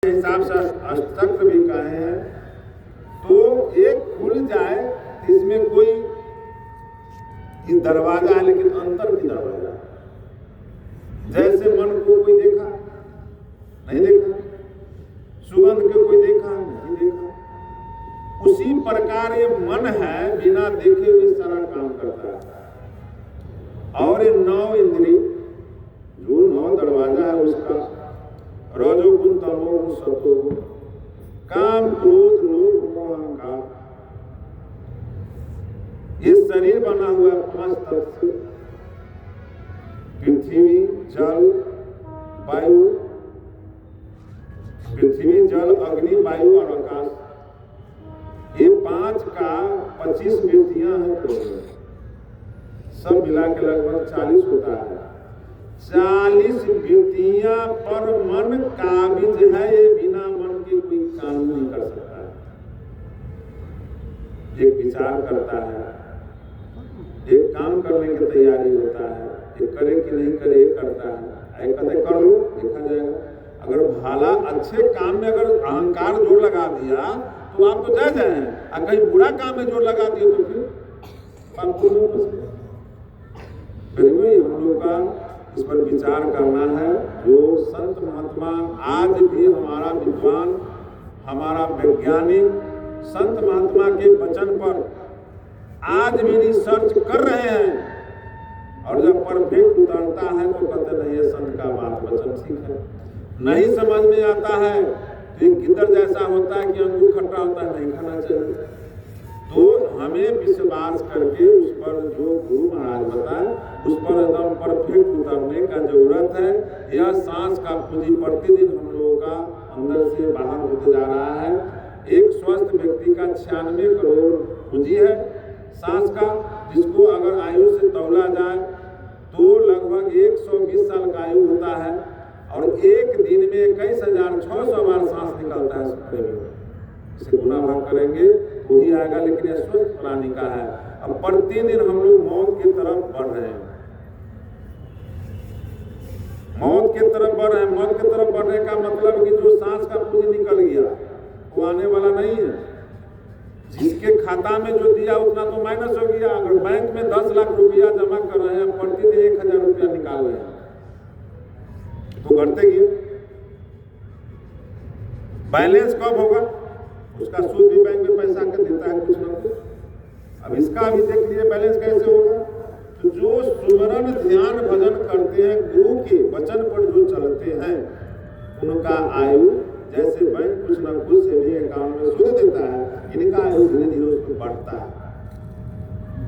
हिसाब से अष्टचक्र भी कहे हैं, तो एक खुल जाए इसमें कोई दरवाजा है लेकिन अंतर की दरवाजा। जैसे मन को कोई देखा नहीं देखा, सुगंध के कोई देखा नहीं देखा, उसी प्रकार ये मन है बिना देखे हुए सारा काम करता है। और ये 9 इंद्री जो 9 दरवाजा है उसका रजोगुण तमोगुण सतोगुण काम क्रोध लोभ मोह अहंकार, ये शरीर बना हुआ है 5 तत्व से, पृथ्वी जल वायु, पृथ्वी जल अग्नि वायु और आकाश, ये 5 का 25 वृत्तियां हैं। तो सब मिला के लगभग 40 होता है। 40 वृत्तियां पर मन काबिज है, ये बिना मन के कोई काम नहीं कर सकता है। एक विचार करता है, एक काम करने की तैयारी होता है, एक करे कि नहीं करे एक करता है, एक कहते कर लो देखा जाएगा। अगर भाला अच्छे काम में अगर अहंकार जोर लगा दिया तो आप तो जय जय हैं, और कहीं बुरा काम में जोर लगा दिया तो फिर हम लोग का इस पर विचार करना है। जो संत महात्मा आज भी हमारा विद्वान, हमारा वैज्ञानिक संत महात्मा के वचन पर आज भी रिसर्च कर रहे हैं, और जब परफेक्ट उतरता है तो कहते नहीं ये संत का बात वचन ठीक है। नहीं समझ में आता है तो एक गिद्दड़ जैसा होता है कि अंगूर खट्टा होता है, नहीं खाना चाहिए। तो हमें विश्वास करके उस पर जो गुरु महाराज बताए उस पर एकदम परफेक्ट उतरने का जरूरत है। यह सांस का पूंजी प्रतिदिन हम लोगों का अंदर से बाहर होते जा रहा है। एक स्वस्थ व्यक्ति का 96 करोड़ पूंजी है सांस का, जिसको अगर आयु से तौला जाए तो लगभग 120 साल का आयु होता है, और एक दिन में 21,600 बार सांस निकलता है। इसे गुना भाग करेंगे वही आएगा, लेकिन यह स्वस्थ प्राणी का है। अब प्रतिदिन हम लोग मौत की तरफ बढ़ रहे हैं, मौत की तरफ बढ़ रहे हैं। मौत की तरफ बढ़ने का मतलब कि जो सांस का पूंजी निकल गया वो आने वाला नहीं है। जिसके खाता में जो दिया उतना तो माइनस हो गया। अगर बैंक में 10 लाख रुपया जमा कर रहे हैं, प्रतिदिन 1,000 रुपया निकाल रहे हैं तो घटते गए। बैलेंस कब होगा? उसका सूद भी बैंक में पैसा के देता है कुछ ना कुछ। अब इसका भी देख लिए बैलेंस कैसे होगा। तो जो सुमरन ध्यान भजन करते हैं, गुरु के वचन पर जो चलते हैं, उनका आयु जैसे बैंक कुछ ना कुछ सेविंग अकाउंट में सूद देता है, इनका आयु धीरे धीरे उसको बढ़ता है।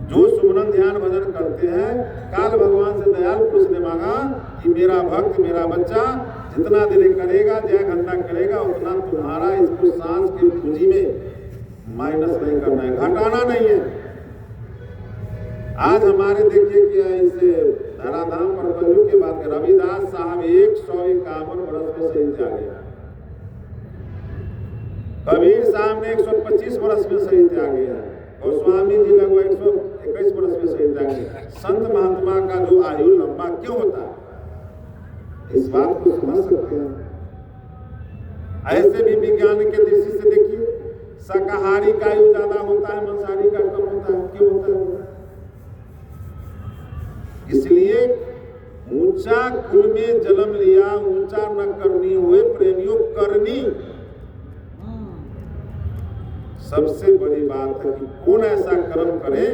जो सुमरन ध्यान भजन करते हैं, काल भगवान से दयाल पुरुष ने मांगा कि मेरा भक्त मेरा बच्चा जितना देर करेगा, जय घंटा करेगा, उतना तुम्हारा इसको सांस की पूंजी में माइनस नहीं करना है, घटाना नहीं है। आज हमारे देखिए कि इसे धराधाम पर कलयुग के बाद रविदास साहब 151 वर्ष में शहीद आ गया। कबीर साहब ने 125 वर्ष में शहीद आ गया, और स्वामी जी लगभग 121 वर्ष में शहीद आ गए। संत महात्मा का जो आयु लंबा क्यों होता है, इस बात को समझ सकते हैं। ऐसे भी विज्ञान के दृष्टि से देखिए, शाकाहारी का आयु ज्यादा होता है, मांसाहारी का कम होता है। क्यों होता है? इसलिए ऊंचा कुल में जन्म लिया, ऊंचा न करनी हुए प्रेमियों करनी। सबसे बड़ी बात है कि कौन ऐसा कर्म करे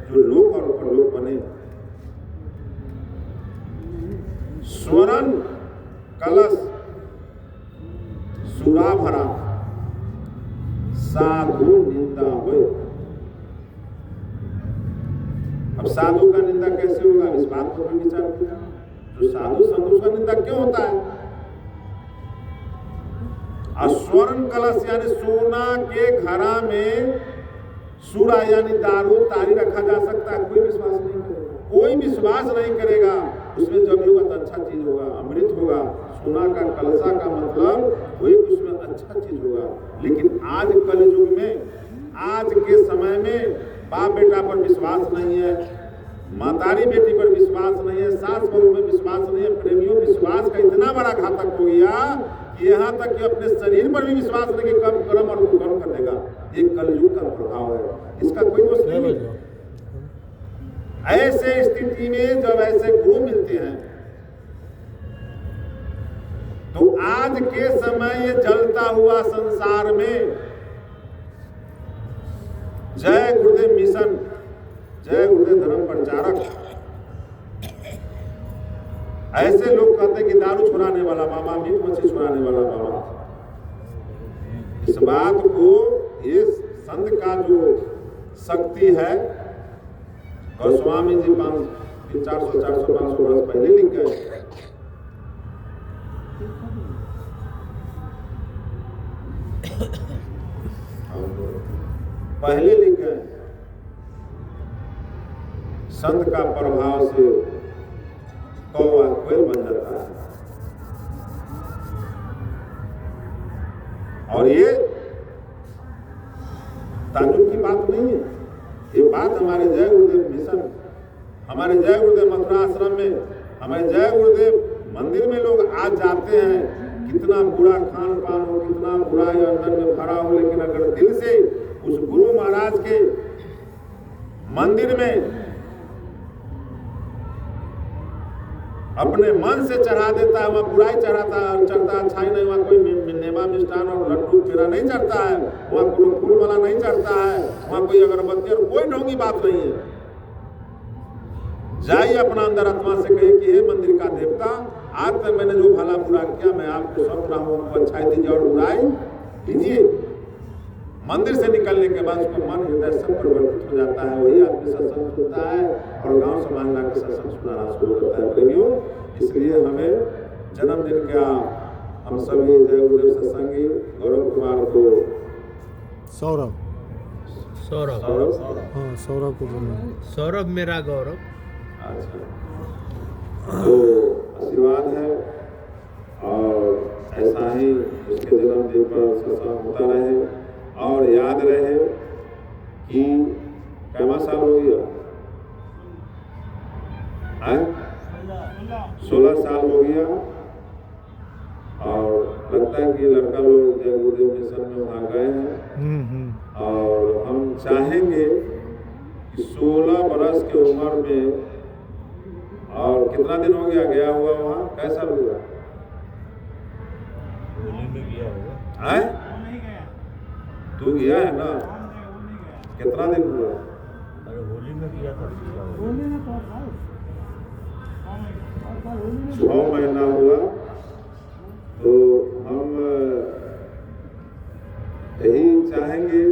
जो लोक और परलोक बने। स्वरण कलश सुरा भरा, साधु निंदा हो। अब साधु का निंदा कैसे होगा, इस बात पर भी विचार किया। जो साधु संत का निंदा क्यों होता है? स्वर्ण कलश यानी सोना के घड़ा में सूरा यानी दारू तारी रखा जा सकता है, कोई विश्वास नहीं करेगा। कोई विश्वास नहीं करेगा उसमें जब होगा तो अच्छा चीज होगा, अमृत होगा। सोना का कलशा का मतलब वही उसमें अच्छा चीज होगा। लेकिन आज कलयुग में, आज के समय में बाप बेटा पर विश्वास नहीं है, मातारी बेटी पर विश्वास नहीं है, सास बहू में विश्वास नहीं है, प्रेमियों विश्वास का इतना बड़ा घातक हो गया कि यहाँ तक कि अपने शरीर पर भी विश्वास रखे कि कब कर्म और कुकर्म कर देगा। ये कलयुग का प्रभाव है, इसका कोई दोष नहीं है। ऐसे स्थिति में जब ऐसे गुरु मिलते हैं तो आज के समय ये जलता हुआ संसार में जय गुरुदेव मिशन, जय गुरुदेव धर्म प्रचारक, ऐसे लोग कहते हैं कि दारू छुड़ाने वाला बाबा, मीट मछली छुड़ाने वाला बाबा। इस बात को ये संत का जो शक्ति है, और स्वामी जी 400, 500 वर्ष पहले लिख गए। पहले लिख गए, संत का प्रभाव से कौवा कोयल बन जाता है। और ये ताजुब की बात नहीं है, ये बात हमारे जय गुरुदेव मिशन, हमारे जय गुरुदेव मथुरा आश्रम में, हमारे जय गुरुदेव मंदिर में लोग आज जाते हैं, कितना बुरा खान पान हो, कितना बुरा अंदर में भरा हो, लेकिन अगर दिल से उस गुरु महाराज के मंदिर में अपने मन से चढ़ा देता है, वहाँ बुराई चढ़ता अच्छाई नहीं, वहाँ कोई नेवा मिष्ठान और लड्डू पेड़ा नहीं चढ़ता है, वहाँ कोई फूल वाला नहीं चढ़ता है, वहाँ कोई अगरबत्ती और कोई ढोंगी बात नहीं है। जाइए अपना अंदर आत्मा से कहिए कि हे मंदिर का देवता, आज तक मैंने जो भला बुरा किया, मैं आपको सौंप रहा हूँ, आपको अच्छाई दीजिए और बुराई कीजिए। मंदिर से निकलने के बाद उसका मन हृदय सब परिवर्तित हो जाता है, वही आदमी सत्संग सुनता है और गांव समाज ला के सत्संग सुनाना शुरू करता है। प्रेमियों, इसलिए हमें जन्मदिन का हम सभी जय गुरुदेव सत्संगी गौरव कुमार को, सौरभ को सौरभ मेरा गौरव, अच्छा, तो आशीर्वाद है और ऐसा ही उसके जन्मदिन पर सत्संग होता रहे और याद रहे कि कैमा साल हो गया, 16 साल हो गया और लगता है कि लड़का लोग जय गुरुदेव मिशन में वहाँ गए हैं और हम चाहेंगे कि 16 बरस की उम्र में, और कितना दिन हो गया हुआ वहाँ, कैसा हुआ? है? तू गया है ना? कितना दिन हुआ? अरे होली में किया था, 6 महीना हुआ। तो हम यही चाहेंगे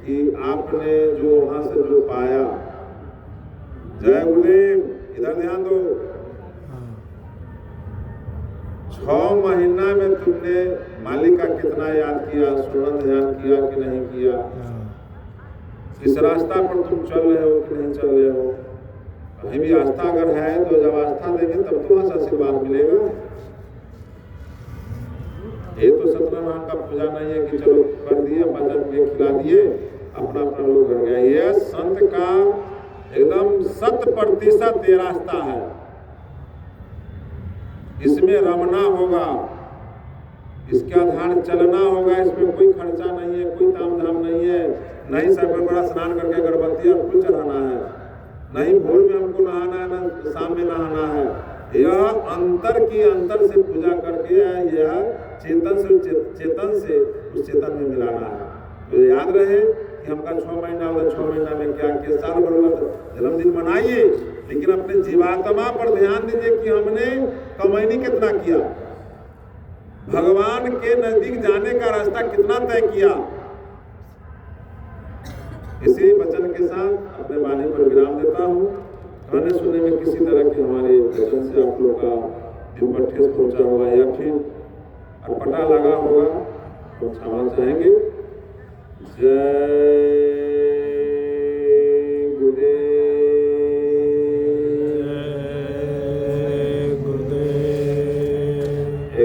कि आपने जो वहाँ से जो पाया, जय गुरुदेव, इधर ध्यान दो, 6 महीना में तुमने मालिक का कितना याद किया, सुमन ध्यान किया कि नहीं किया, इस रास्ता पर तुम चल रहे हो कि नहीं चल रहे हो। कहीं भी आस्था अगर है तो जब आस्था देंगे तब तो वहां आशीर्वाद मिलेगा। ये तो सत्यनारायण का पूजा नहीं है कि चलो कर दिए, भजन में खिला दिए, अपना अपना लोग कर गया। ये संत का एकदम 100% ये रास्ता है, इसमें रमना होगा, इसके आधार चलना होगा, इसमें कोई खर्चा नहीं है, कोई ताम झाम नहीं है, नहीं सब बड़ा स्नान करके अगरबत्ती और फूल चढ़ाना है, नहीं भोर में हमको नहाना है, ना शाम में नहाना है। यह अंतर से पूजा करके, यह चेतन से उस चेतन में मिलाना है। तो याद रहे कि हमका 6 महीना होगा, 6 महीना में क्या किया, साल भर हुआ जन्मदिन मनाइए, लेकिन अपने जीवात्मा पर ध्यान दीजिए कि हमने कमैनी कितना किया, भगवान के नजदीक जाने का रास्ता कितना तय किया। इसी वचन के साथ अपने वाणी पर विराम देता हूँ। कहने सुनने में किसी तरह के हमारे वचन से आप लोग का दिल पर ठेस पहुंचा होगा या फिर अटपटा लगा होगा तो क्षमा चाहेंगे। जय